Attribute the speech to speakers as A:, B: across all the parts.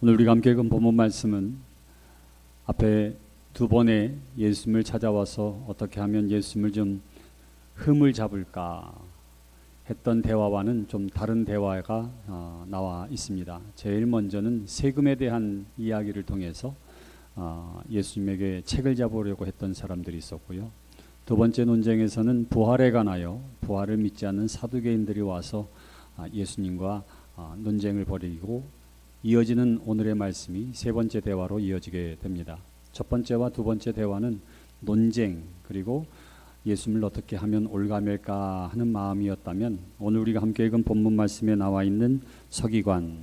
A: 오늘 우리가 함께 읽은 본문 말씀은 앞에 두 번의 예수님을 찾아와서 어떻게 하면 예수님을 좀 흠을 잡을까 했던 대화와는 좀 다른 대화가 나와 있습니다. 제일 먼저는 세금에 대한 이야기를 통해서 예수님에게 책을 잡으려고 했던 사람들이 있었고요. 두 번째 논쟁에서는 부활에 관하여 부활을 믿지 않는 사두개인들이 와서 예수님과 논쟁을 벌이고 이어지는 오늘의 말씀이 세 번째 대화로 이어지게 됩니다. 첫 번째와 두 번째 대화는 논쟁 그리고 예수님을 어떻게 하면 올가맬까 하는 마음이었다면 오늘 우리가 함께 읽은 본문 말씀에 나와 있는 서기관,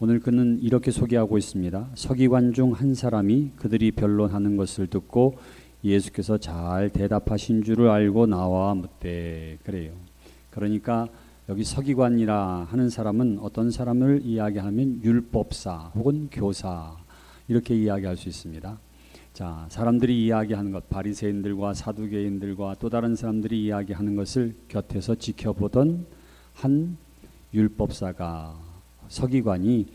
A: 오늘 그는 이렇게 소개하고 있습니다. 서기관 중 한 사람이 그들이 변론하는 것을 듣고 예수께서 잘 대답하신 줄을 알고 나와 묻되, 그래요. 그러니까 여기 서기관이라 하는 사람은 어떤 사람을 이야기하면 율법사 혹은 교사 이렇게 이야기할 수 있습니다. 자, 사람들이 이야기하는 것, 바리새인들과 사두개인들과 또 다른 사람들이 이야기하는 것을 곁에서 지켜보던 한 율법사가, 서기관이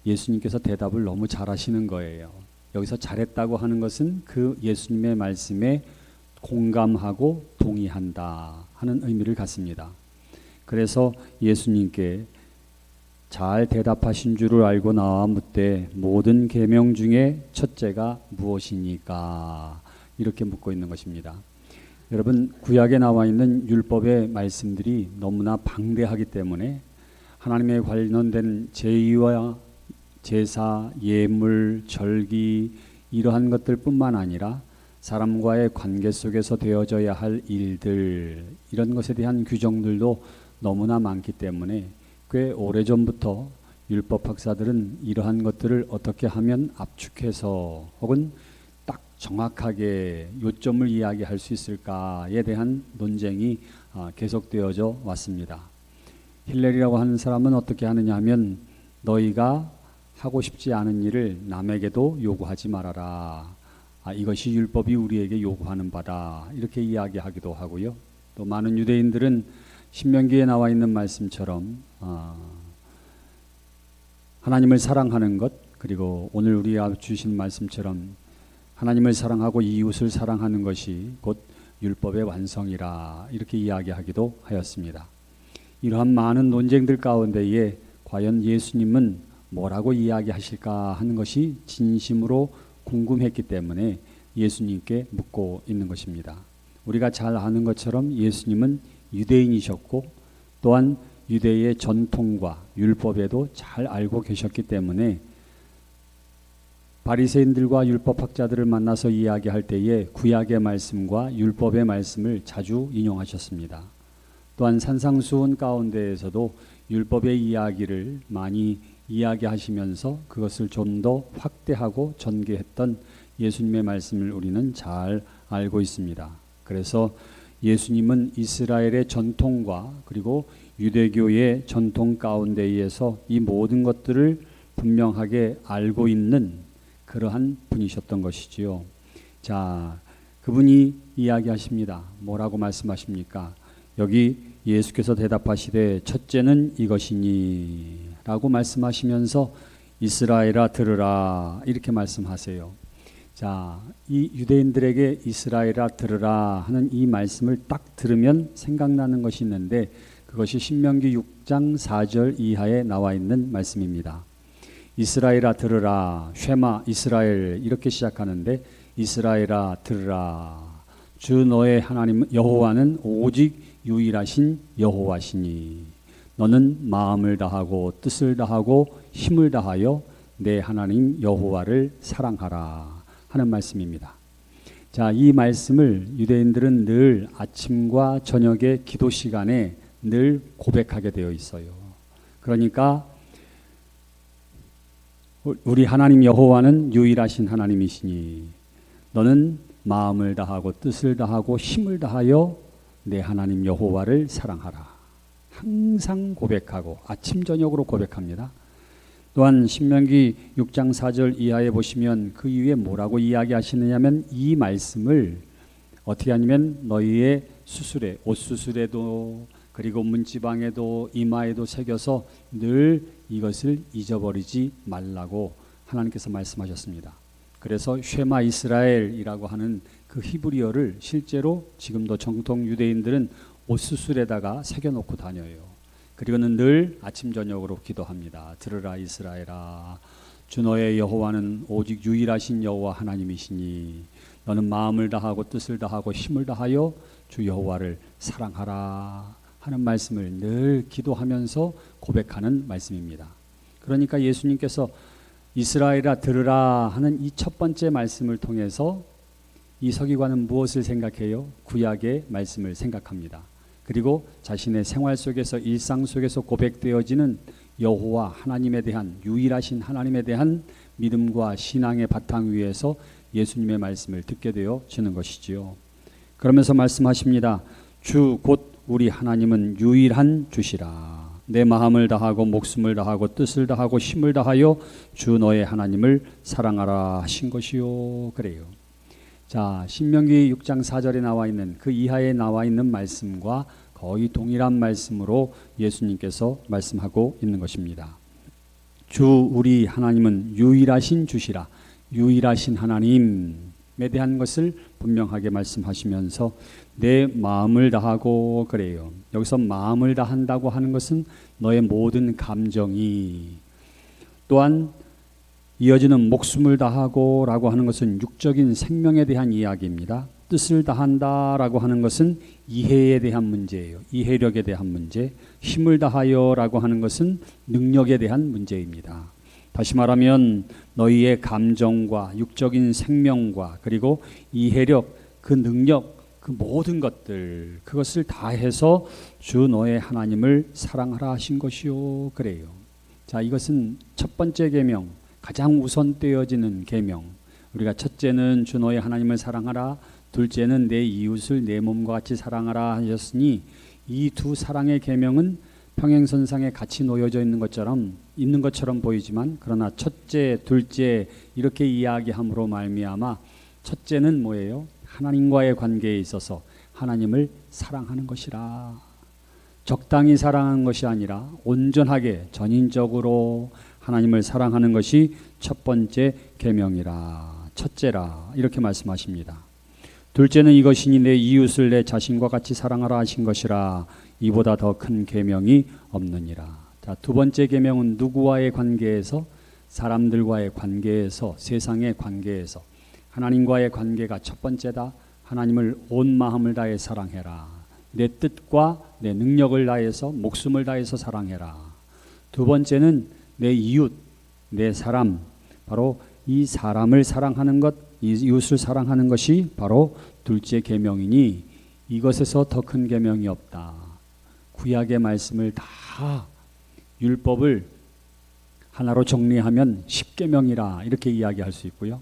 A: 예수님께서 대답을 너무 잘하시는 거예요. 여기서 잘했다고 하는 것은 그 예수님의 말씀에 공감하고 동의한다 하는 의미를 갖습니다. 그래서 예수님께 잘 대답하신 줄을 알고 나와 묻되 모든 계명 중에 첫째가 무엇이니까 이렇게 묻고 있는 것입니다. 여러분, 구약에 나와 있는 율법의 말씀들이 너무나 방대하기 때문에 하나님에 관련된 제의와 제사, 예물, 절기 이러한 것들뿐만 아니라 사람과의 관계 속에서 되어져야 할 일들, 이런 것에 대한 규정들도 너무나 많기 때문에 꽤 오래전부터 율법 학자들은 이러한 것들을 어떻게 하면 압축해서 혹은 딱 정확하게 요점을 이야기할 수 있을까에 대한 논쟁이 계속되어져 왔습니다. 힐렐이라고 하는 사람은 어떻게 하느냐 하면 너희가 하고 싶지 않은 일을 남에게도 요구하지 말아라. 이것이 율법이 우리에게 요구하는 바다. 이렇게 이야기하기도 하고요. 또 많은 유대인들은 신명기에 나와 있는 말씀처럼 하나님을 사랑하는 것, 그리고 오늘 우리가 주신 말씀처럼 하나님을 사랑하고 이웃을 사랑하는 것이 곧 율법의 완성이라 이렇게 이야기하기도 하였습니다. 이러한 많은 논쟁들 가운데에 과연 예수님은 뭐라고 이야기하실까 하는 것이 진심으로 궁금했기 때문에 예수님께 묻고 있는 것입니다. 우리가 잘 아는 것처럼 예수님은 유대인이셨고 또한 유대의 전통과 율법에도 잘 알고 계셨기 때문에 바리새인들과 율법학자들을 만나서 이야기할 때에 구약의 말씀과 율법의 말씀을 자주 인용하셨습니다. 또한 산상수훈 가운데에서도 율법의 이야기를 많이 이야기하시면서 그것을 좀 더 확대하고 전개했던 예수님의 말씀을 우리는 잘 알고 있습니다. 그래서 예수님은 이스라엘의 전통과 그리고 유대교의 전통 가운데에서 이 모든 것들을 분명하게 알고 있는 그러한 분이셨던 것이지요. 자, 그분이 이야기하십니다. 뭐라고 말씀하십니까? 여기 예수께서 대답하시되 첫째는 이것이니 라고 말씀하시면서 이스라엘아 들으라 이렇게 말씀하세요. 자, 이 유대인들에게 이스라엘아 들으라 하는 이 말씀을 딱 들으면 생각나는 것이 있는데 그것이 신명기 6장 4절 이하에 나와 있는 말씀입니다. 이스라엘아 들으라, 쉐마 이스라엘 이렇게 시작하는데 이스라엘아 들으라, 주 너의 하나님 여호와는 오직 유일하신 여호와시니 너는 마음을 다하고 뜻을 다하고 힘을 다하여 내 하나님 여호와를 사랑하라 하는 말씀입니다. 자, 이 말씀을 유대인들은 늘 아침과 저녁의 기도 시간에 늘 고백하게 되어 있어요. 그러니까 우리 하나님 여호와는 유일하신 하나님이시니 너는 마음을 다하고 뜻을 다하고 힘을 다하여 내 하나님 여호와를 사랑하라. 항상 고백하고 아침 저녁으로 고백합니다. 또한 신명기 6장 4절 이하에 보시면 그 이후에 뭐라고 이야기하시느냐면 이 말씀을 어떻게 하냐면 너희의 수술에 옷 수술에도 그리고 문지방에도 이마에도 새겨서 늘 이것을 잊어버리지 말라고 하나님께서 말씀하셨습니다. 그래서 쉐마 이스라엘이라고 하는 그 히브리어를 실제로 지금도 정통 유대인들은 옷수술에다가 새겨놓고 다녀요. 그리고는 늘 아침 저녁으로 기도합니다. 들으라 이스라엘아, 주 너의 여호와는 오직 유일하신 여호와 하나님이시니 너는 마음을 다하고 뜻을 다하고 힘을 다하여 주 여호와를 사랑하라 하는 말씀을 늘 기도하면서 고백하는 말씀입니다. 그러니까 예수님께서 이스라엘아 들으라 하는 이 첫 번째 말씀을 통해서 이 서기관은 무엇을 생각해요? 구약의 말씀을 생각합니다. 그리고 자신의 생활 속에서 일상 속에서 고백되어지는 여호와 하나님에 대한 유일하신 하나님에 대한 믿음과 신앙의 바탕 위에서 예수님의 말씀을 듣게 되어지는 것이지요. 그러면서 말씀하십니다. 주 곧 우리 하나님은 유일한 주시라. 내 마음을 다하고 목숨을 다하고 뜻을 다하고 힘을 다하여 주 너의 하나님을 사랑하라 하신 것이요. 그래요. 자, 신명기 6장 4절에 나와 있는 그 이하에 나와 있는 말씀과 거의 동일한 말씀으로 예수님께서 말씀하고 있는 것입니다. 주 우리 하나님은 유일하신 주시라. 유일하신 하나님에 대한 것을 분명하게 말씀하시면서 내 마음을 다하고 그래요. 여기서 마음을 다한다고 하는 것은 너의 모든 감정이, 또한 이어지는 목숨을 다하고 라고 하는 것은 육적인 생명에 대한 이야기입니다. 뜻을 다한다 라고 하는 것은 이해에 대한 문제예요. 이해력에 대한 문제. 힘을 다하여 라고 하는 것은 능력에 대한 문제입니다. 다시 말하면 너희의 감정과 육적인 생명과 그리고 이해력, 그 능력, 그 모든 것들, 그것을 다해서 주 너의 하나님을 사랑하라 하신 것이요. 그래요. 자, 이것은 첫 번째 계명, 가장 우선되어지는 계명. 우리가 첫째는 주 너의 하나님을 사랑하라, 둘째는 내 이웃을 내 몸과 같이 사랑하라 하셨으니 이 두 사랑의 계명은 평행선상에 같이 놓여져 있는 것처럼 보이지만, 그러나 첫째, 둘째 이렇게 이야기함으로 말미암아 첫째는 뭐예요? 하나님과의 관계에 있어서 하나님을 사랑하는 것이라. 적당히 사랑하는 것이 아니라 온전하게 전인적으로 하나님을 사랑하는 것이 첫 번째 계명이라, 첫째라 이렇게 말씀하십니다. 둘째는 이것이니 내 이웃을 내 자신과 같이 사랑하라 하신 것이라. 이보다 더 큰 계명이 없느니라. 자, 두 번째 계명은 누구와의 관계에서? 사람들과의 관계에서, 세상의 관계에서. 하나님과의 관계가 첫 번째다. 하나님을 온 마음을 다해 사랑해라. 내 뜻과 내 능력을 다해서, 목숨을 다해서 사랑해라. 두 번째는 내 이웃, 내 사람, 바로 이 사람을 사랑하는 것, 이 이웃을 사랑하는 것이 바로 둘째 계명이니 이것에서 더 큰 계명이 없다. 구약의 말씀을 다 율법을 하나로 정리하면 10계명이라 이렇게 이야기할 수 있고요.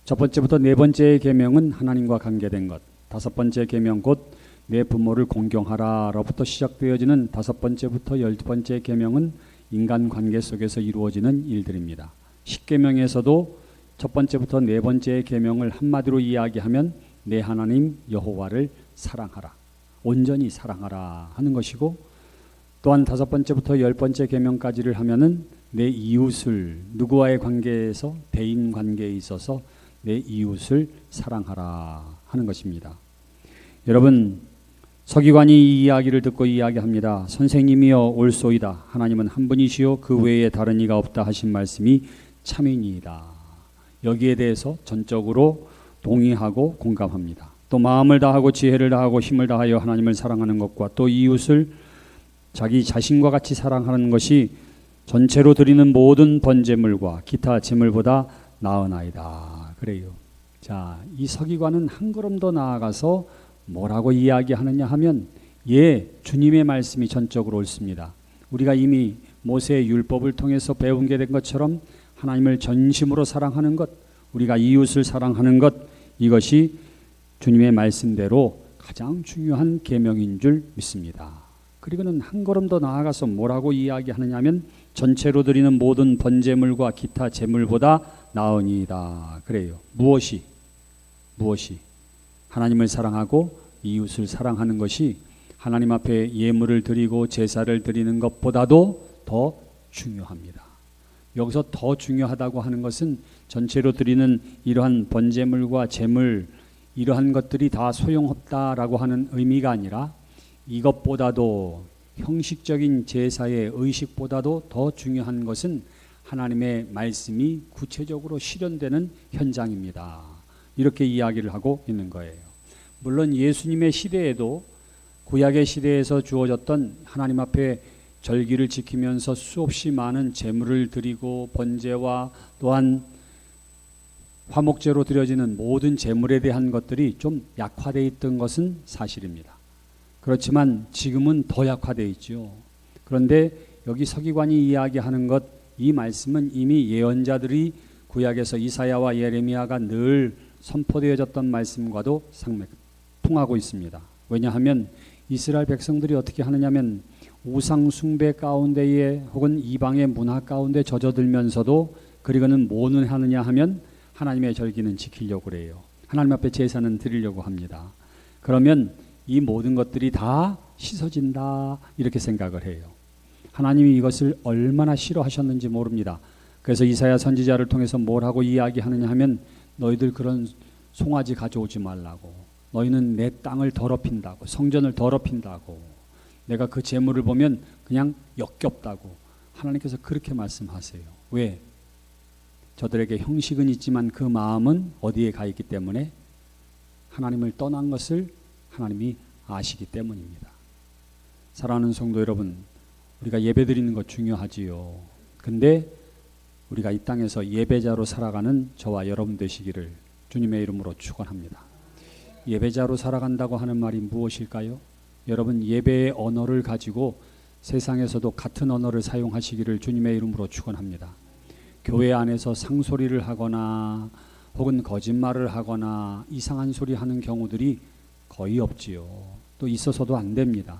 A: 첫 번째부터 네 번째의 계명은 하나님과 관계된 것, 다섯 번째 계명 곧 내 부모를 공경하라로부터 시작되어지는 다섯 번째부터 열 번째 계명은 인간 관계 속에서 이루어지는 일들입니다. 10계명에서도 첫 번째부터 네 번째의 계명을 한마디로 이야기하면 내 하나님 여호와를 사랑하라, 온전히 사랑하라 하는 것이고, 또한 다섯 번째부터 열 번째 계명까지를 하면은 내 이웃을, 누구와의 관계에서? 대인 관계에 있어서 내 이웃을 사랑하라 하는 것입니다. 여러분, 서기관이 이 이야기를 듣고 이야기합니다. 선생님이여 옳소이다. 하나님은 한 분이시요 그 외에 다른 이가 없다 하신 말씀이 참이니이다. 여기에 대해서 전적으로 동의하고 공감합니다. 또 마음을 다하고 지혜를 다하고 힘을 다하여 하나님을 사랑하는 것과 또 이웃을 자기 자신과 같이 사랑하는 것이 전체로 드리는 모든 번제물과 기타 제물보다 나으나이다. 그래요. 자, 이 서기관은 한 걸음 더 나아가서 뭐라고 이야기하느냐 하면, 주님의 말씀이 전적으로 옳습니다. 우리가 이미 모세의 율법을 통해서 배운 게 된 것처럼 하나님을 전심으로 사랑하는 것, 우리가 이웃을 사랑하는 것, 이것이 주님의 말씀대로 가장 중요한 계명인 줄 믿습니다. 그리고는 한 걸음 더 나아가서 뭐라고 이야기하느냐 하면 전체로 드리는 모든 번제물과 기타 제물보다 나으니이다. 그래요. 무엇이 하나님을 사랑하고 이웃을 사랑하는 것이 하나님 앞에 예물을 드리고 제사를 드리는 것보다도 더 중요합니다. 여기서 더 중요하다고 하는 것은 전체로 드리는 이러한 번제물과 제물, 이러한 것들이 다 소용없다라고 하는 의미가 아니라 이것보다도 형식적인 제사의 의식보다도 더 중요한 것은 하나님의 말씀이 구체적으로 실현되는 현장입니다. 이렇게 이야기를 하고 있는 거예요. 물론 예수님의 시대에도 구약의 시대에서 주어졌던 하나님 앞에 절기를 지키면서 수없이 많은 제물을 드리고 번제와 또한 화목제로 드려지는 모든 제물에 대한 것들이 좀 약화되어 있던 것은 사실입니다. 그렇지만 지금은 더 약화되어 있죠. 그런데 여기 서기관이 이야기하는 것, 이 말씀은 이미 예언자들이 구약에서 이사야와 예레미야가 늘 선포되어졌던 말씀과도 상통하고 있습니다. 왜냐하면 이스라엘 백성들이 어떻게 하느냐면 우상 숭배 가운데에 혹은 이방의 문화 가운데 젖어들면서도 그리고는 뭐는 하느냐 하면 하나님의 절기는 지키려고 그래요. 하나님 앞에 제사는 드리려고 합니다. 그러면 이 모든 것들이 다 씻어진다 이렇게 생각을 해요. 하나님이 이것을 얼마나 싫어하셨는지 모릅니다. 그래서 이사야 선지자를 통해서 뭘 하고 이야기하느냐 하면 너희들 그런 송아지 가져오지 말라고, 너희는 내 땅을 더럽힌다고, 성전을 더럽힌다고, 내가 그 재물을 보면 그냥 역겹다고 하나님께서 그렇게 말씀하세요. 왜? 저들에게 형식은 있지만 그 마음은 어디에 가 있기 때문에 하나님을 떠난 것을 하나님이 아시기 때문입니다. 사랑하는 성도 여러분, 우리가 예배 드리는 것 중요하지요. 근데 우리가 이 땅에서 예배자로 살아가는 저와 여러분 되시기를 주님의 이름으로 축원합니다. 예배자로 살아간다고 하는 말이 무엇일까요? 여러분, 예배의 언어를 가지고 세상에서도 같은 언어를 사용하시기를 주님의 이름으로 축원합니다. 교회 안에서 상소리를 하거나 혹은 거짓말을 하거나 이상한 소리 하는 경우들이 거의 없지요. 또 있어서도 안 됩니다.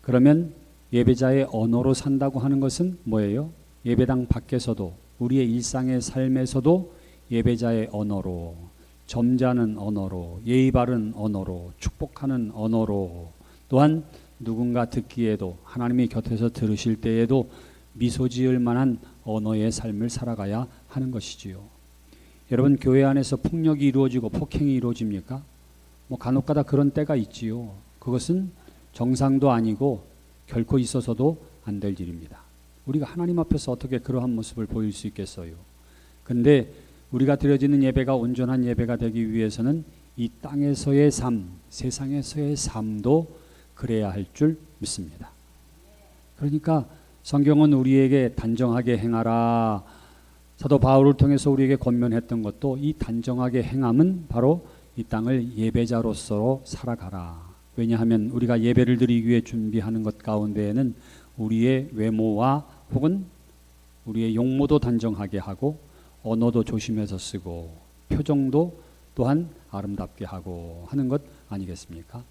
A: 그러면 예배자의 언어로 산다고 하는 것은 뭐예요? 예배당 밖에서도 우리의 일상의 삶에서도 예배자의 언어로, 점잖은 언어로, 예의 바른 언어로, 축복하는 언어로, 또한 누군가 듣기에도 하나님이 곁에서 들으실 때에도 미소 지을 만한 언어의 삶을 살아가야 하는 것이지요. 여러분, 교회 안에서 폭력이 이루어지고 폭행이 이루어집니까? 간혹가다 그런 때가 있지요. 그것은 정상도 아니고 결코 있어서도 안 될 일입니다. 우리가 하나님 앞에서 어떻게 그러한 모습을 보일 수 있겠어요? 근데 우리가 드려지는 예배가 온전한 예배가 되기 위해서는 이 땅에서의 삶, 세상에서의 삶도 그래야 할 줄 믿습니다. 그러니까 성경은 우리에게 단정하게 행하라, 사도 바울을 통해서 우리에게 권면했던 것도 이 단정하게 행함은 바로 이 땅을 예배자로서 살아가라. 왜냐하면 우리가 예배를 드리기 위해 준비하는 것 가운데에는 우리의 외모와 혹은 우리의 용모도 단정하게 하고 언어도 조심해서 쓰고 표정도 또한 아름답게 하고 하는 것 아니겠습니까?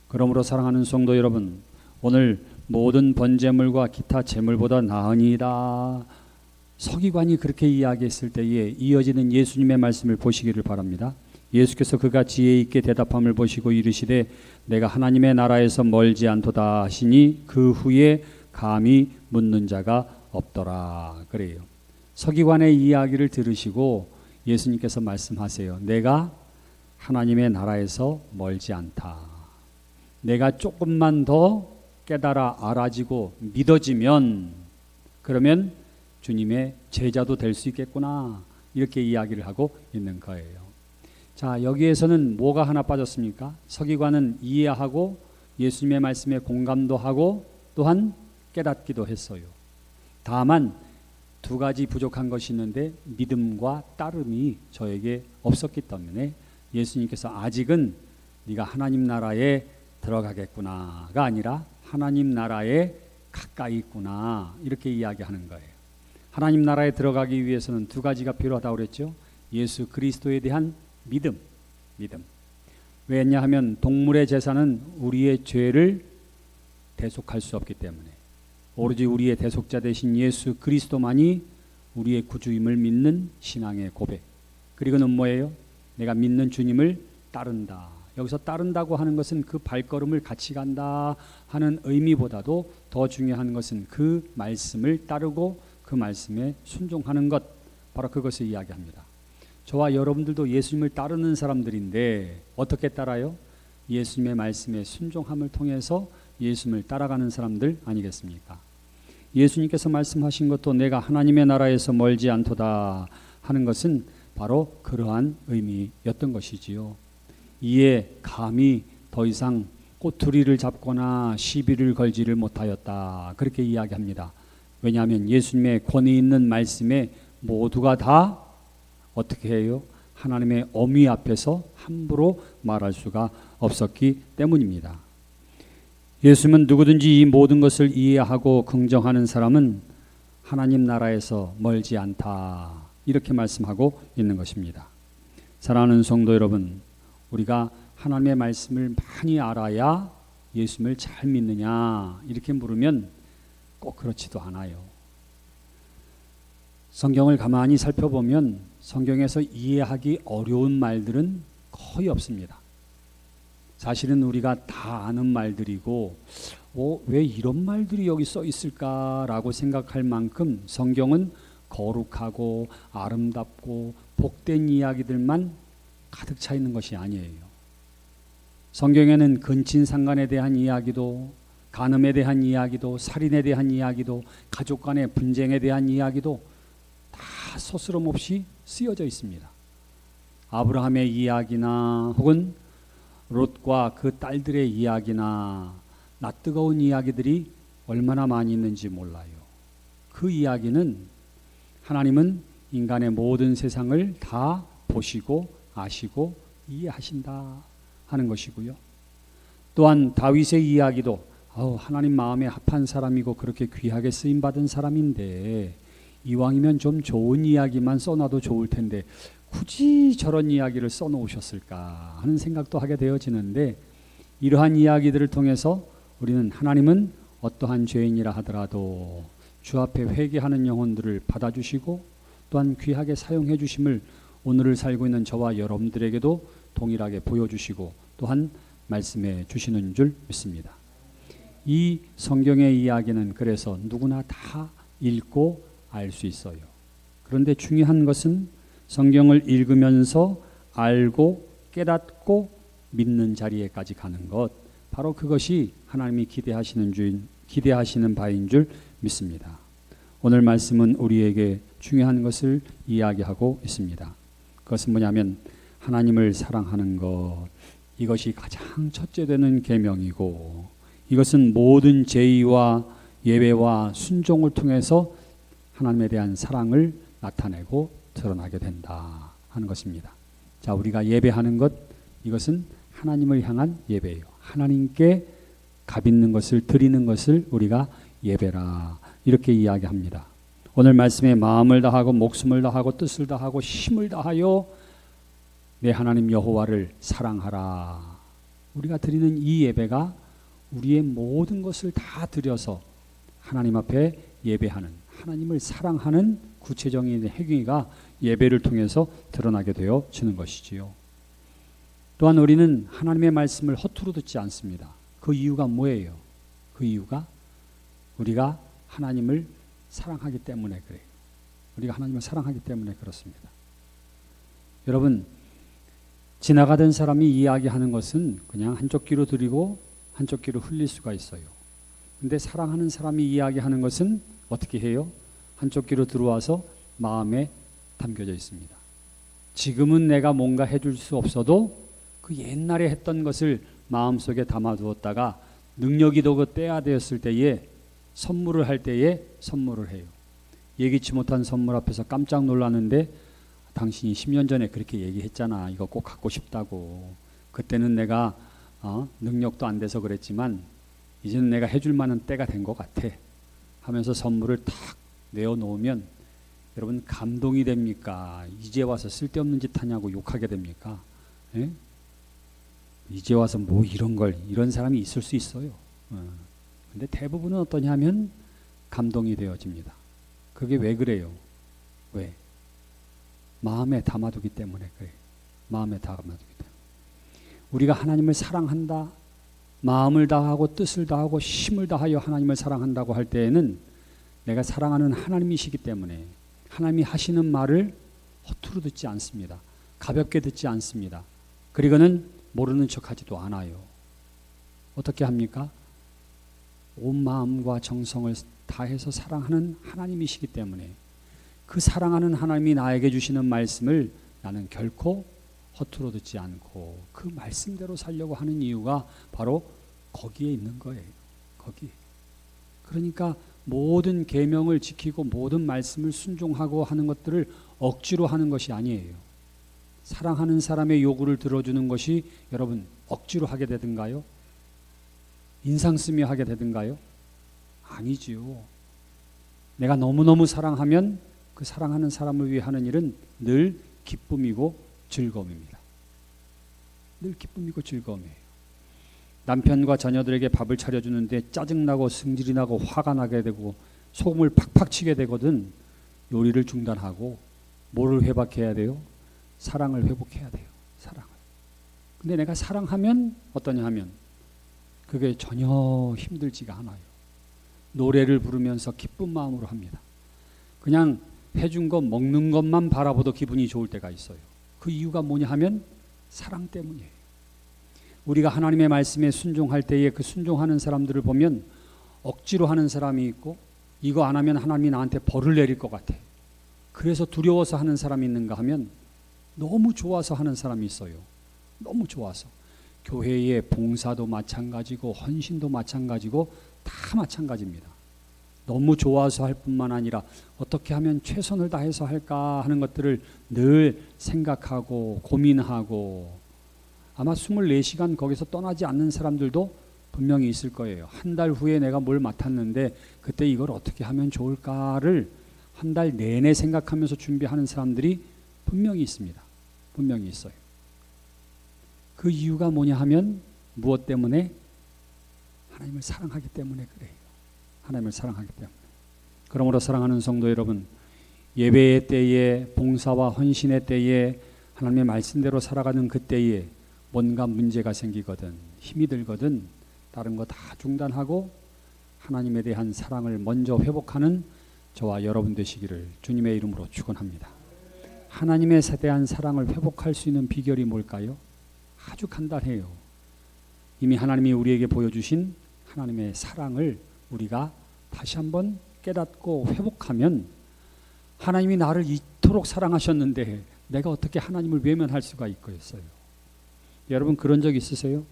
A: 그러므로 사랑하는 성도 여러분, 오늘 모든 번제물과 기타 제물보다 나으니이다, 서기관이 그렇게 이야기했을 때에 이어지는 예수님의 말씀을 보시기를 바랍니다. 예수께서 그가 지혜 있게 대답함을 보시고 이르시되 내가 하나님의 나라에서 멀지 않도다 하시니 그 후에 감히 묻는 자가 없더라. 그래요. 서기관의 이야기를 들으시고 예수님께서 말씀하세요. 내가 하나님의 나라에서 멀지 않다. 내가 조금만 더 깨달아 알아지고 믿어지면 그러면 주님의 제자도 될 수 있겠구나. 이렇게 이야기를 하고 있는 거예요. 자, 여기에서는 뭐가 하나 빠졌습니까? 서기관은 이해하고 예수님의 말씀에 공감도 하고 또한 깨닫기도 했어요. 다만 두 가지 부족한 것이 있는데 믿음과 따름이 저에게 없었기 때문에 예수님께서 아직은 네가 하나님 나라에 들어가겠구나가 아니라 하나님 나라에 가까이 있구나 이렇게 이야기하는 거예요. 하나님 나라에 들어가기 위해서는 두 가지가 필요하다고 그랬죠. 예수 그리스도에 대한 믿음. 왜냐하면 동물의 제사는 우리의 죄를 대속할 수 없기 때문에 오로지 우리의 대속자 되신 예수 그리스도만이 우리의 구주임을 믿는 신앙의 고백. 그리고는 뭐예요? 내가 믿는 주님을 따른다. 여기서 따른다고 하는 것은 그 발걸음을 같이 간다 하는 의미보다도 더 중요한 것은 그 말씀을 따르고 그 말씀에 순종하는 것, 바로 그것을 이야기합니다. 저와 여러분들도 예수님을 따르는 사람들인데 어떻게 따라요? 예수님의 말씀에 순종함을 통해서 예수님을 따라가는 사람들 아니겠습니까? 예수님께서 말씀하신 것도 내가 하나님의 나라에서 멀지 않도다 하는 것은 바로 그러한 의미였던 것이지요. 이에 감히 더 이상 꼬투리를 잡거나 시비를 걸지를 못하였다, 그렇게 이야기합니다. 왜냐하면 예수님의 권위 있는 말씀에 모두가 다 어떻게 해요? 하나님의 엄위 앞에서 함부로 말할 수가 없었기 때문입니다. 예수님은 누구든지 이 모든 것을 이해하고 긍정하는 사람은 하나님 나라에서 멀지 않다, 이렇게 말씀하고 있는 것입니다. 사랑하는 성도 여러분, 우리가 하나님의 말씀을 많이 알아야 예수님을 잘 믿느냐 이렇게 물으면 꼭 그렇지도 않아요. 성경을 가만히 살펴보면 성경에서 이해하기 어려운 말들은 거의 없습니다. 사실은 우리가 다 아는 말들이고 왜 이런 말들이 여기 써 있을까라고 생각할 만큼 성경은 거룩하고 아름답고 복된 이야기들만 가득 차 있는 것이 아니에요. 성경에는 근친상간에 대한 이야기도, 간음에 대한 이야기도, 살인에 대한 이야기도, 가족 간의 분쟁에 대한 이야기도 다 서스럼 없이 쓰여져 있습니다. 아브라함의 이야기나 혹은 롯과 그 딸들의 이야기나 낯뜨거운 이야기들이 얼마나 많이 있는지 몰라요. 그 이야기는 하나님은 인간의 모든 세상을 다 보시고 아시고 이해하신다 하는 것이고요. 또한 다윗의 이야기도 하나님 마음에 합한 사람이고 그렇게 귀하게 쓰임받은 사람인데 이왕이면 좀 좋은 이야기만 써놔도 좋을 텐데 굳이 저런 이야기를 써놓으셨을까 하는 생각도 하게 되어지는데, 이러한 이야기들을 통해서 우리는 하나님은 어떠한 죄인이라 하더라도 주 앞에 회개하는 영혼들을 받아주시고 또한 귀하게 사용해 주심을 오늘을 살고 있는 저와 여러분들에게도 동일하게 보여주시고 또한 말씀해 주시는 줄 믿습니다. 이 성경의 이야기는 그래서 누구나 다 읽고 알 수 있어요. 그런데 중요한 것은 성경을 읽으면서 알고 깨닫고 믿는 자리에까지 가는 것, 바로 그것이 하나님이 기대하시는 바인 줄 믿습니다. 오늘 말씀은 우리에게 중요한 것을 이야기하고 있습니다. 그것은 뭐냐면 하나님을 사랑하는 것, 이것이 가장 첫째 되는 계명이고, 이것은 모든 제의와 예배와 순종을 통해서 하나님에 대한 사랑을 나타내고 드러나게 된다 하는 것입니다. 자, 우리가 예배하는 것, 이것은 하나님을 향한 예배예요. 하나님께 값 있는 것을 드리는 것을 우리가 예배라, 이렇게 이야기합니다. 오늘 말씀에 마음을 다하고 목숨을 다하고 뜻을 다하고 힘을 다하여 내 하나님 여호와를 사랑하라. 우리가 드리는 이 예배가 우리의 모든 것을 다 드려서 하나님 앞에 예배하는, 하나님을 사랑하는 구체적인 행위가 예배를 통해서 드러나게 되어지는 것이지요. 또한 우리는 하나님의 말씀을 허투루 듣지 않습니다. 그 이유가 뭐예요? 그 이유가 우리가 하나님을 사랑하기 때문에 그래요. 우리가 하나님을 사랑하기 때문에 그렇습니다. 여러분, 지나가던 사람이 이야기하는 것은 그냥 한쪽 귀로 들이고 한쪽 귀로 흘릴 수가 있어요. 근데 사랑하는 사람이 이야기하는 것은 어떻게 해요? 한쪽 귀로 들어와서 마음에 담겨져 있습니다. 지금은 내가 뭔가 해줄 수 없어도 그 옛날에 했던 것을 마음속에 담아두었다가 능력이 더 그 때가 되었을 때에 선물을 할 때에 선물을 해요. 예기치 못한 선물 앞에서 깜짝 놀랐는데 당신이 10년 전에 그렇게 얘기했잖아. 이거 꼭 갖고 싶다고. 그때는 내가 능력도 안 돼서 그랬지만 이제는 내가 해줄 만한 때가 된 것 같아 하면서 선물을 탁 내어놓으면 여러분 감동이 됩니까? 이제 와서 쓸데없는 짓 하냐고 욕하게 됩니까? 예? 이제 와서 뭐 이런 사람이 있을 수 있어요. 근데 대부분은 어떠냐면 감동이 되어집니다. 그게 왜 그래요? 왜? 마음에 담아두기 때문에 그래요. 마음에 담아두기 때문에. 우리가 하나님을 사랑한다, 마음을 다하고 뜻을 다하고 힘을 다하여 하나님을 사랑한다고 할 때에는 내가 사랑하는 하나님이시기 때문에 하나님이 하시는 말을 허투루 듣지 않습니다. 가볍게 듣지 않습니다. 그리고는 모르는 척하지도 않아요. 어떻게 합니까? 온 마음과 정성을 다해서 사랑하는 하나님이시기 때문에 그 사랑하는 하나님이 나에게 주시는 말씀을 나는 결코 허투루 듣지 않고 그 말씀대로 살려고 하는 이유가 바로 거기에 있는 거예요. 거기. 그러니까 모든 계명을 지키고 모든 말씀을 순종하고 하는 것들을 억지로 하는 것이 아니에요. 사랑하는 사람의 요구를 들어주는 것이 여러분 억지로 하게 되든가요? 인상 쓰며 하게 되든가요? 아니지요. 내가 너무너무 사랑하면 그 사랑하는 사람을 위해 하는 일은 늘 기쁨이고 즐거움입니다. 늘 기쁨이고 즐거움이에요. 남편과 자녀들에게 밥을 차려주는데 짜증나고 승질이 나고 화가 나게 되고 소금을 팍팍 치게 되거든 요리를 중단하고 뭐를 회복해야 돼요? 사랑을 회복해야 돼요. 사랑을. 근데 내가 사랑하면 어떠냐 하면 그게 전혀 힘들지가 않아요. 노래를 부르면서 기쁜 마음으로 합니다. 그냥 해준 거 먹는 것만 바라보도 기분이 좋을 때가 있어요. 그 이유가 뭐냐 하면 사랑 때문이에요. 우리가 하나님의 말씀에 순종할 때에 그 순종하는 사람들을 보면 억지로 하는 사람이 있고 이거 안 하면 하나님이 나한테 벌을 내릴 것 같아. 그래서 두려워서 하는 사람이 있는가 하면 너무 좋아서 하는 사람이 있어요. 너무 좋아서. 교회의 봉사도 마찬가지고 헌신도 마찬가지고 다 마찬가지입니다. 너무 좋아서 할 뿐만 아니라 어떻게 하면 최선을 다해서 할까 하는 것들을 늘 생각하고 고민하고 아마 24시간 거기서 떠나지 않는 사람들도 분명히 있을 거예요. 한 달 후에 내가 뭘 맡았는데 그때 이걸 어떻게 하면 좋을까를 한 달 내내 생각하면서 준비하는 사람들이 분명히 있습니다. 분명히 있어요. 그 이유가 뭐냐 하면 무엇 때문에? 하나님을 사랑하기 때문에 그래요. 하나님을 사랑하기 때문에. 그러므로 사랑하는 성도 여러분, 예배의 때에 봉사와 헌신의 때에 하나님의 말씀대로 살아가는 그때에 뭔가 문제가 생기거든 힘이 들거든 다른 거 다 중단하고 하나님에 대한 사랑을 먼저 회복하는 저와 여러분 되시기를 주님의 이름으로 축원합니다. 하나님에 대한 사랑을 회복할 수 있는 비결이 뭘까요? 아주 간단해요. 이미 하나님이 우리에게 보여주신 하나님의 사랑을 우리가 다시 한번 깨닫고 회복하면 하나님이 나를 이토록 사랑하셨는데 내가 어떻게 하나님을 외면할 수가 있겠어요? 여러분 그런 적 있으세요?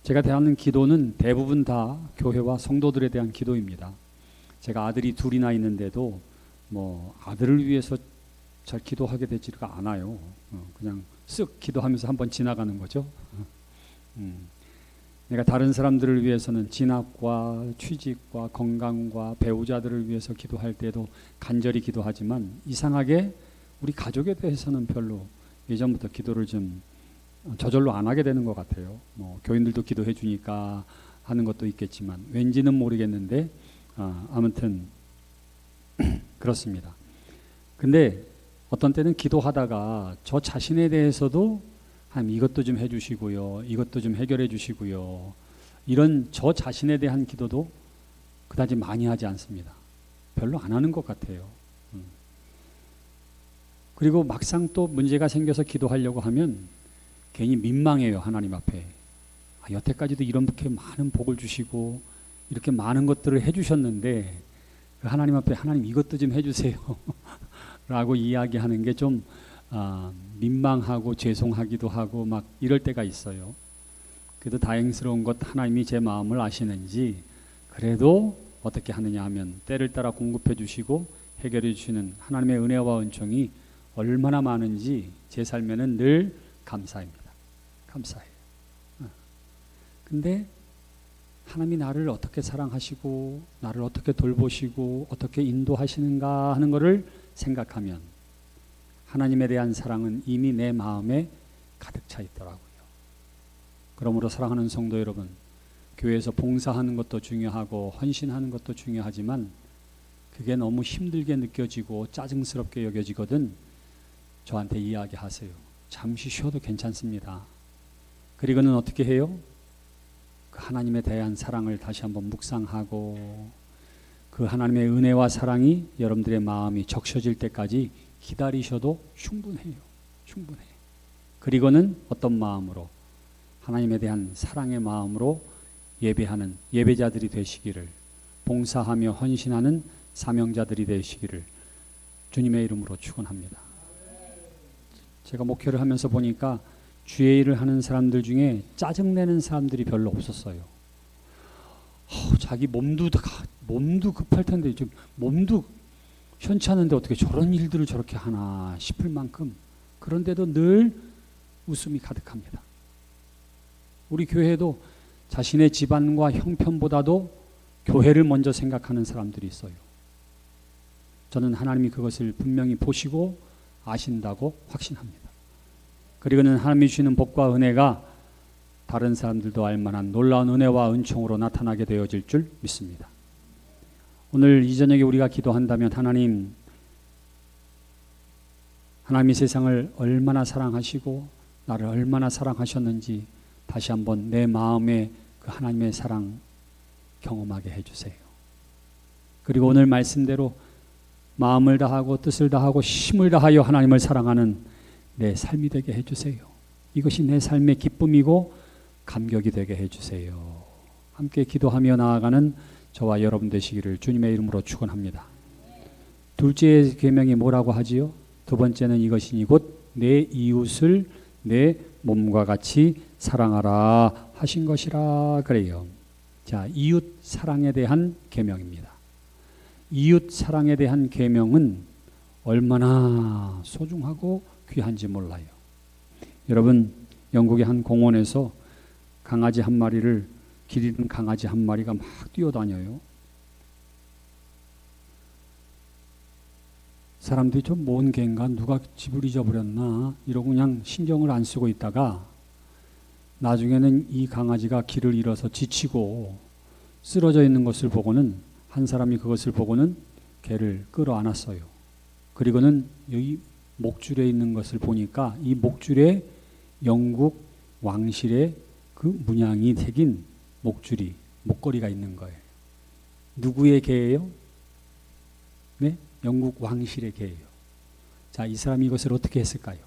A: 제가 대하는 기도는 대부분 다 교회와 성도들에 대한 기도입니다. 제가 아들이 둘이나 있는데도 뭐 아들을 위해서 잘 기도하게 되지가 않아요. 그냥 쓱 기도하면서 한번 지나가는 거죠. 내가 다른 사람들을 위해서는 진학과 취직과 건강과 배우자들을 위해서 기도할 때도 간절히 기도하지만 이상하게 우리 가족에 대해서는 별로 예전부터 기도를 좀 저절로 안 하게 되는 것 같아요. 뭐 교인들도 기도해 주니까 하는 것도 있겠지만 왠지는 모르겠는데 아무튼 그렇습니다. 근데 어떤 때는 기도하다가 저 자신에 대해서도 하나님 이것도 좀 해주시고요, 이것도 좀 해결해 주시고요, 이런 저 자신에 대한 기도도 그다지 많이 하지 않습니다. 별로 안 하는 것 같아요. 그리고 막상 또 문제가 생겨서 기도하려고 하면 괜히 민망해요. 하나님 앞에. 여태까지도 이렇게 많은 복을 주시고 이렇게 많은 것들을 해주셨는데 하나님 앞에 하나님 이것도 좀 해주세요 라고 이야기하는 게 좀 민망하고 죄송하기도 하고 막 이럴 때가 있어요. 그래도 다행스러운 것 하나님이 제 마음을 아시는지 그래도 어떻게 하느냐 하면 때를 따라 공급해 주시고 해결해 주시는 하나님의 은혜와 은총이 얼마나 많은지 제 삶에는 늘 감사입니다. 감사해요. 근데 하나님이 나를 어떻게 사랑하시고 나를 어떻게 돌보시고 어떻게 인도하시는가 하는 것을 생각하면 하나님에 대한 사랑은 이미 내 마음에 가득 차 있더라고요. 그러므로 사랑하는 성도 여러분, 교회에서 봉사하는 것도 중요하고 헌신하는 것도 중요하지만 그게 너무 힘들게 느껴지고 짜증스럽게 여겨지거든 저한테 이야기하세요. 잠시 쉬어도 괜찮습니다. 그리고는 어떻게 해요? 그 하나님에 대한 사랑을 다시 한번 묵상하고 그 하나님의 은혜와 사랑이 여러분들의 마음이 적셔질 때까지 기다리셔도 충분해요. 충분해. 그리고는 어떤 마음으로? 하나님에 대한 사랑의 마음으로 예배하는 예배자들이 되시기를, 봉사하며 헌신하는 사명자들이 되시기를 주님의 이름으로 축원합니다. 제가 목회를 하면서 보니까 주의 일을 하는 사람들 중에 짜증내는 사람들이 별로 없었어요. 자기 몸도 급할 텐데 좀 몸도 현치 않은데 어떻게 저런 일들을 저렇게 하나 싶을 만큼, 그런데도 늘 웃음이 가득합니다. 우리 교회도 자신의 집안과 형편보다도 교회를 먼저 생각하는 사람들이 있어요. 저는 하나님이 그것을 분명히 보시고 아신다고 확신합니다. 그리고는 하나님이 주시는 복과 은혜가 다른 사람들도 알만한 놀라운 은혜와 은총으로 나타나게 되어질 줄 믿습니다. 오늘 이 저녁에 우리가 기도한다면 하나님이 세상을 얼마나 사랑하시고 나를 얼마나 사랑하셨는지 다시 한번 내 마음에 그 하나님의 사랑 경험하게 해주세요. 그리고 오늘 말씀대로 마음을 다하고 뜻을 다하고 힘을 다하여 하나님을 사랑하는 내 삶이 되게 해주세요. 이것이 내 삶의 기쁨이고 감격이 되게 해주세요. 함께 기도하며 나아가는 저와 여러분 되시기를 주님의 이름으로 축원합니다. 둘째 계명이 뭐라고 하지요? 두 번째는 이것이니 곧 내 이웃을 내 몸과 같이 사랑하라 하신 것이라 그래요. 자, 이웃 사랑에 대한 계명입니다. 이웃 사랑에 대한 계명은 얼마나 소중하고 귀한지 몰라요. 여러분, 영국의 한 공원에서 강아지 한 마리를 기르는 강아지 한 마리가 막 뛰어다녀요. 사람들이 좀 뭔 개인가, 누가 집을 잊어버렸나 이러고 그냥 신경을 안 쓰고 있다가 나중에는 이 강아지가 길을 잃어서 지치고 쓰러져 있는 것을 보고는 한 사람이 그것을 보고는 개를 끌어안았어요. 그리고는 여기 목줄에 있는 것을 보니까 이 목줄에 영국 왕실의 그 문양이 새긴 목걸이가 있는 거예요. 누구의 개예요? 네? 영국 왕실의 개예요. 자, 이 사람이 이것을 어떻게 했을까요?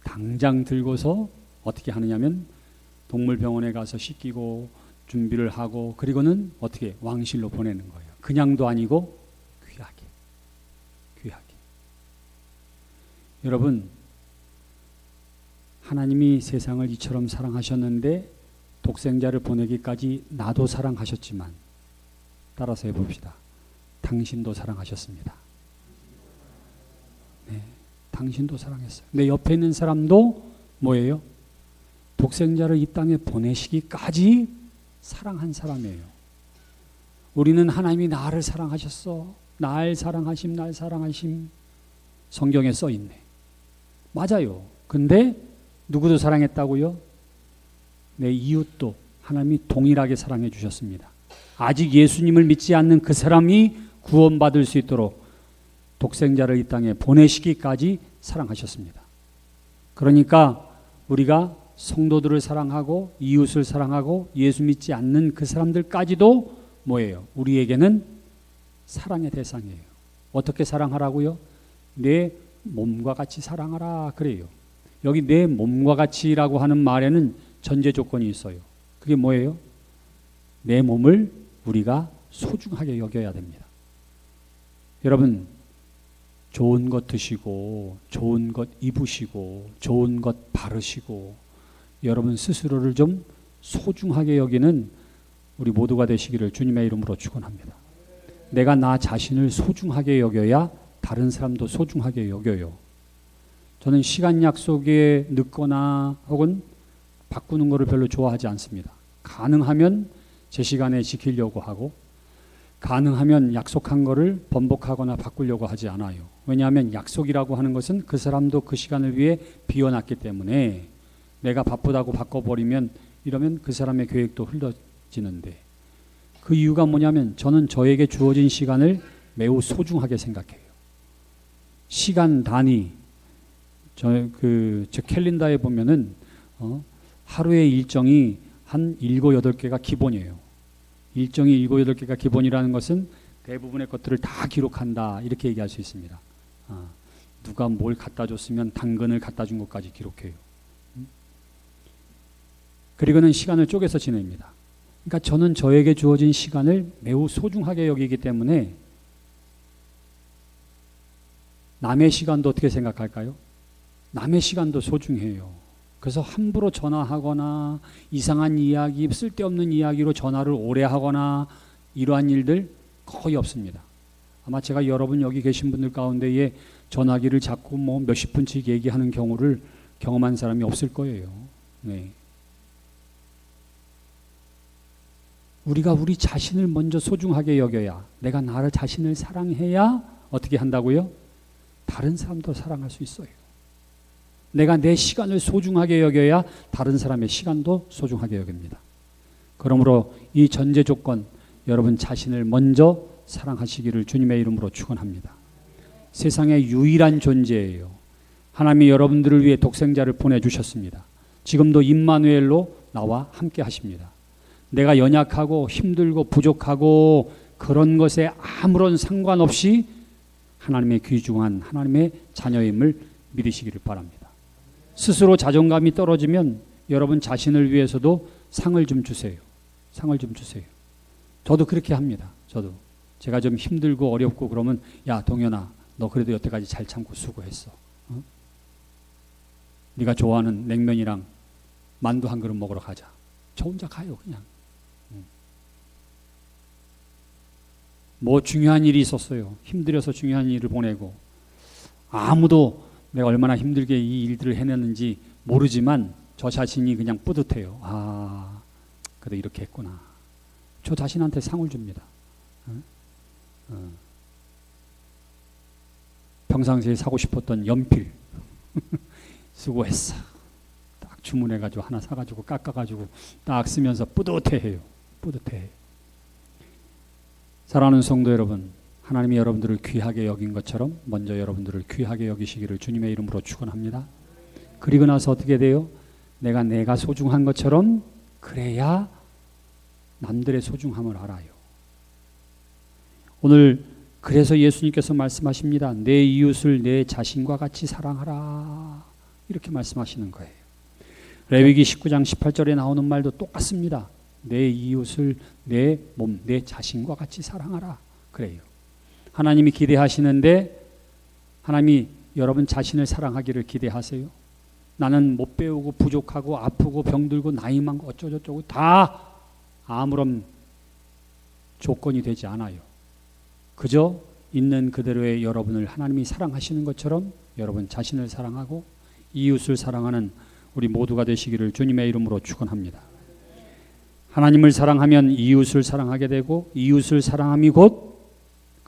A: 당장 들고서 어떻게 하느냐면 동물병원에 가서 씻기고 준비를 하고 그리고는 어떻게 왕실로 보내는 거예요. 그냥도 아니고 귀하게. 여러분, 하나님이 세상을 이처럼 사랑하셨는데 독생자를 보내기까지 나도 사랑하셨지만 따라서 해봅시다. 당신도 사랑하셨습니다. 네, 당신도 사랑했어요. 내 옆에 있는 사람도 뭐예요? 독생자를 이 땅에 보내시기까지 사랑한 사람이에요. 우리는 하나님이 나를 사랑하셨어. 날 사랑하심 성경에 써 있네. 맞아요. 근데 누구도 사랑했다고요? 내 이웃도 하나님이 동일하게 사랑해 주셨습니다. 아직 예수님을 믿지 않는 그 사람이 구원받을 수 있도록 독생자를 이 땅에 보내시기까지 사랑하셨습니다. 그러니까 우리가 성도들을 사랑하고 이웃을 사랑하고 예수 믿지 않는 그 사람들까지도 뭐예요? 우리에게는 사랑의 대상이에요. 어떻게 사랑하라고요? 내 몸과 같이 사랑하라 그래요. 여기 내 몸과 같이라고 하는 말에는 전제 조건이 있어요. 그게 뭐예요? 내 몸을 우리가 소중하게 여겨야 됩니다. 여러분, 좋은 것 드시고 좋은 것 입으시고 좋은 것 바르시고 여러분 스스로를 좀 소중하게 여기는 우리 모두가 되시기를 주님의 이름으로 축원합니다. 내가 나 자신을 소중하게 여겨야 다른 사람도 소중하게 여겨요. 저는 시간 약속에 늦거나 혹은 바꾸는 것을 별로 좋아하지 않습니다. 가능하면 제 시간에 지키려고 하고 가능하면 약속한 거를 번복하거나 바꾸려고 하지 않아요. 왜냐하면 약속이라고 하는 것은 그 사람도 그 시간을 위해 비워놨기 때문에 내가 바쁘다고 바꿔버리면 이러면 그 사람의 계획도 흘러지는데 그 이유가 뭐냐면 저는 저에게 주어진 시간을 매우 소중하게 생각해요. 시간 단위, 제 캘린더에 보면은 하루의 일정이 한 7, 8개가 기본이에요. 일정이 7, 8개가 기본이라는 것은 대부분의 것들을 다 기록한다 이렇게 얘기할 수 있습니다. 누가 뭘 갖다 줬으면 당근을 갖다 준 것까지 기록해요. 그리고는 시간을 쪼개서 지냅니다. 그러니까 저는 저에게 주어진 시간을 매우 소중하게 여기기 때문에 남의 시간도 어떻게 생각할까요? 남의 시간도 소중해요. 그래서 함부로 전화하거나 이상한 이야기, 쓸데없는 이야기로 전화를 오래 하거나 이러한 일들 거의 없습니다. 아마 제가 여러분 여기 계신 분들 가운데에 전화기를 잡고 뭐 몇십 분씩 얘기하는 경우를 경험한 사람이 없을 거예요. 네. 우리가 우리 자신을 먼저 소중하게 여겨야, 내가 나를 자신을 사랑해야 어떻게 한다고요? 다른 사람도 사랑할 수 있어요. 내가 내 시간을 소중하게 여겨야 다른 사람의 시간도 소중하게 여깁니다. 그러므로 이 전제 조건, 여러분 자신을 먼저 사랑하시기를 주님의 이름으로 축원합니다. 세상의 유일한 존재예요. 하나님이 여러분들을 위해 독생자를 보내주셨습니다. 지금도 임마누엘로 나와 함께 하십니다. 내가 연약하고 힘들고 부족하고 그런 것에 아무런 상관없이 하나님의 귀중한 하나님의 자녀임을 믿으시기를 바랍니다. 스스로 자존감이 떨어지면 여러분 자신을 위해서도 상을 좀 주세요. 상을 좀 주세요. 저도 그렇게 합니다. 제가 좀 힘들고 어렵고 그러면 야 동현아, 너 그래도 여태까지 잘 참고 수고했어. 네가 좋아하는 냉면이랑 만두 한 그릇 먹으러 가자. 저 혼자 가요 그냥. 뭐 중요한 일이 있었어요. 힘들어서 중요한 일을 보내고 아무도 내가 얼마나 힘들게 이 일들을 해냈는지 모르지만 저 자신이 그냥 뿌듯해요. 아, 그래도 이렇게 했구나. 저 자신한테 상을 줍니다. 평상시에 사고 싶었던 연필 수고했어. 딱 주문해가지고 하나 사가지고 깎아가지고 딱 쓰면서 뿌듯해해요. 뿌듯해. 사랑하는 성도 여러분, 하나님이 여러분들을 귀하게 여긴 것처럼 먼저 여러분들을 귀하게 여기시기를 주님의 이름으로 축원합니다. 그리고 나서 어떻게 돼요? 내가 소중한 것처럼 그래야 남들의 소중함을 알아요. 오늘 그래서 예수님께서 말씀하십니다. 내 이웃을 내 자신과 같이 사랑하라. 이렇게 말씀하시는 거예요. 레위기 19장 18절에 나오는 말도 똑같습니다. 내 이웃을 내 몸, 내 자신과 같이 사랑하라. 그래요. 하나님이 기대하시는데 하나님이 여러분 자신을 사랑하기를 기대하세요. 나는 못 배우고 부족하고 아프고 병들고 나이 많고 어쩌고저쩌고 다 아무런 조건이 되지 않아요. 그저 있는 그대로의 여러분을 하나님이 사랑하시는 것처럼 여러분 자신을 사랑하고 이웃을 사랑하는 우리 모두가 되시기를 주님의 이름으로 축원합니다. 하나님을 사랑하면 이웃을 사랑하게 되고 이웃을 사랑함이 곧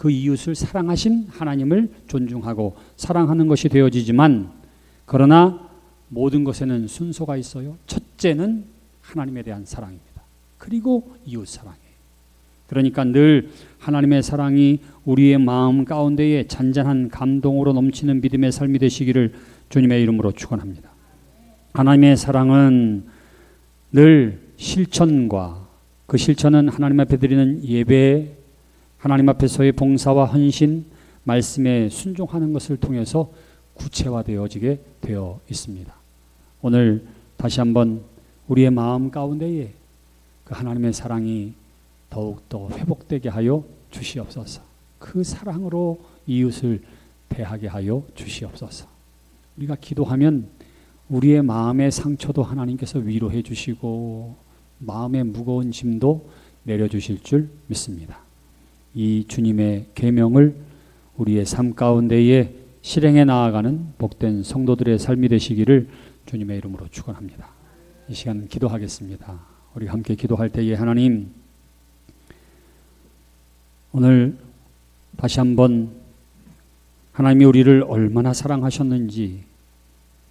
A: 그 이웃을 사랑하신 하나님을 존중하고 사랑하는 것이 되어지지만 그러나 모든 것에는 순서가 있어요. 첫째는 하나님에 대한 사랑입니다. 그리고 이웃 사랑이에요. 그러니까 늘 하나님의 사랑이 우리의 마음 가운데에 잔잔한 감동으로 넘치는 믿음의 삶이 되시기를 주님의 이름으로 축원합니다. 하나님의 사랑은 늘 실천과 그 실천은 하나님 앞에 드리는 예배, 하나님 앞에서의 봉사와 헌신, 말씀에 순종하는 것을 통해서 구체화되어지게 되어 있습니다. 오늘 다시 한번 우리의 마음 가운데에 그 하나님의 사랑이 더욱더 회복되게 하여 주시옵소서. 그 사랑으로 이웃을 대하게 하여 주시옵소서. 우리가 기도하면 우리의 마음의 상처도 하나님께서 위로해 주시고 마음의 무거운 짐도 내려주실 줄 믿습니다. 이 주님의 계명을 우리의 삶 가운데에 실행해 나아가는 복된 성도들의 삶이 되시기를 주님의 이름으로 축원합니다. 이 시간 기도하겠습니다. 우리 함께 기도할 때에 하나님, 오늘 다시 한번 하나님이 우리를 얼마나 사랑하셨는지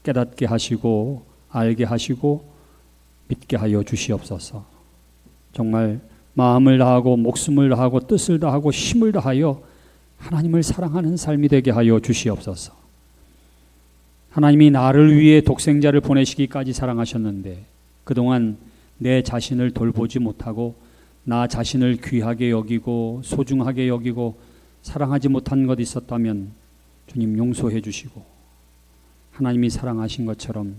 A: 깨닫게 하시고 알게 하시고 믿게 하여 주시옵소서. 정말 마음을 다하고 목숨을 다하고 뜻을 다하고 힘을 다하여 하나님을 사랑하는 삶이 되게 하여 주시옵소서. 하나님이 나를 위해 독생자를 보내시기까지 사랑하셨는데 그동안 내 자신을 돌보지 못하고 나 자신을 귀하게 여기고 소중하게 여기고 사랑하지 못한 것 있었다면 주님 용서해 주시고 하나님이 사랑하신 것처럼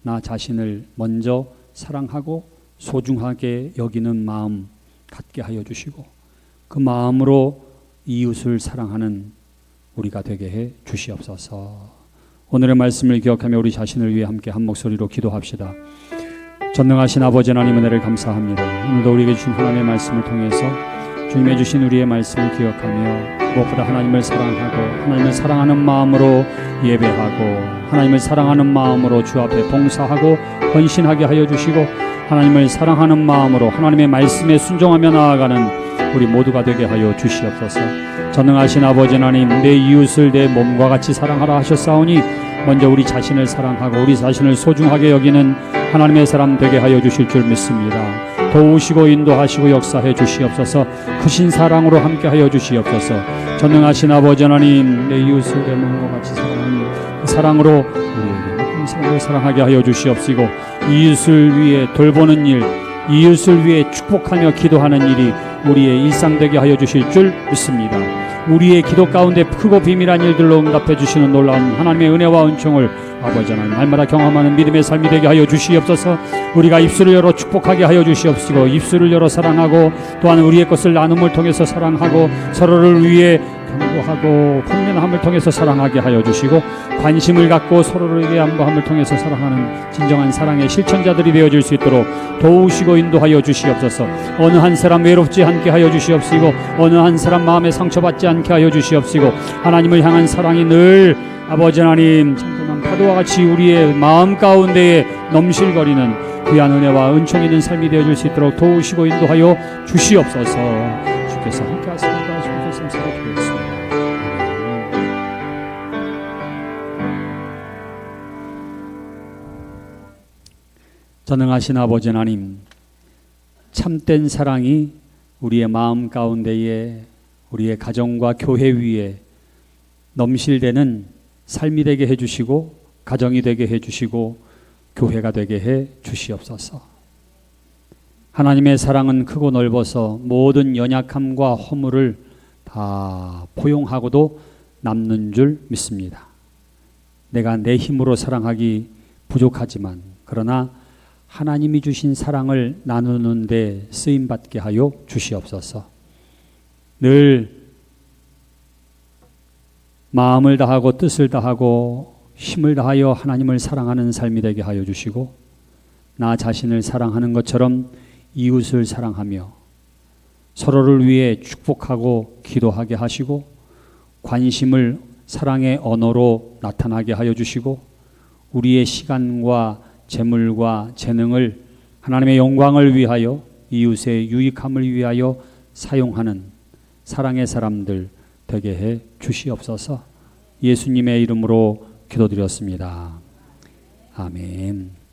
A: 나 자신을 먼저 사랑하고 소중하게 여기는 마음 갖게 하여 주시고 그 마음으로 이웃을 사랑하는 우리가 되게 해 주시옵소서. 오늘의 말씀을 기억하며 우리 자신을 위해 함께 한 목소리로 기도합시다. 전능하신 아버지 하나님 은혜를 감사합니다. 오늘도 우리에게 주신 하나님의 말씀을 통해서 주님의 주신 우리의 말씀을 기억하며 무엇보다 하나님을 사랑하고 하나님을 사랑하는 마음으로 예배하고 하나님을 사랑하는 마음으로 주 앞에 봉사하고 헌신하게 하여 주시고 하나님을 사랑하는 마음으로 하나님의 말씀에 순종하며 나아가는 우리 모두가 되게 하여 주시옵소서. 전능하신 아버지 하나님, 내 이웃을 내 몸과 같이 사랑하라 하셨사오니 먼저 우리 자신을 사랑하고 우리 자신을 소중하게 여기는 하나님의 사람 되게 하여 주실 줄 믿습니다. 도우시고 인도하시고 역사해 주시옵소서. 크신 사랑으로 함께 하여 주시옵소서. 전능하신 아버지 하나님, 내 이웃을 내 몸과 같이 사랑하는 그 사랑으로 우리에게 항상 사랑하게 하여 주시옵시고 이웃을 위해 돌보는 일, 이웃을 위해 축복하며 기도하는 일이 우리의 일상 되게 하여 주실 줄 믿습니다. 우리의 기도 가운데 크고 비밀한 일들로 응답해 주시는 놀라운 하나님의 은혜와 은총을 아버지 하나님 날마다 경험하는 믿음의 삶이 되게 하여 주시옵소서. 우리가 입술을 열어 축복하게 하여 주시옵시고 입술을 열어 사랑하고 또한 우리의 것을 나눔을 통해서 사랑하고 서로를 위해 경고하고 훈련함을 통해서 사랑하게 하여 주시고 관심을 갖고 서로에게 양보함을 통해서 사랑하는 진정한 사랑의 실천자들이 되어질 수 있도록 도우시고 인도하여 주시옵소서. 어느 한 사람 외롭지 않게 하여 주시옵시고 어느 한 사람 마음에 상처받지 않게 하여 주시옵시고 하나님을 향한 사랑이 늘 아버지 하나님 찬란한 파도와 같이 우리의 마음 가운데에 넘실거리는 귀한 은혜와 은총 있는 삶이 되어질 수 있도록 도우시고 인도하여 주시옵소서. 주께서 함께 하시니까 손 기도했습니다. 전능하신 아버지 하나님, 참된 사랑이 우리의 마음 가운데에 우리의 가정과 교회 위에 넘실대는 삶이 되게 해주시고 가정이 되게 해주시고 교회가 되게 해 주시옵소서. 하나님의 사랑은 크고 넓어서 모든 연약함과 허물을 다 포용하고도 남는 줄 믿습니다. 내가 내 힘으로 사랑하기 부족하지만 그러나 하나님이 주신 사랑을 나누는 데 쓰임받게 하여 주시옵소서. 늘 마음을 다하고 뜻을 다하고 힘을 다하여 하나님을 사랑하는 삶이 되게 하여 주시고 나 자신을 사랑하는 것처럼 이웃을 사랑하며 서로를 위해 축복하고 기도하게 하시고 관심을 사랑의 언어로 나타나게 하여 주시고 우리의 시간과 재물과 재능을 하나님의 영광을 위하여 이웃의 유익함을 위하여 사용하는 사랑의 사람들 되게 해 주시옵소서. 예수님의 이름으로 기도드렸습니다. 아멘.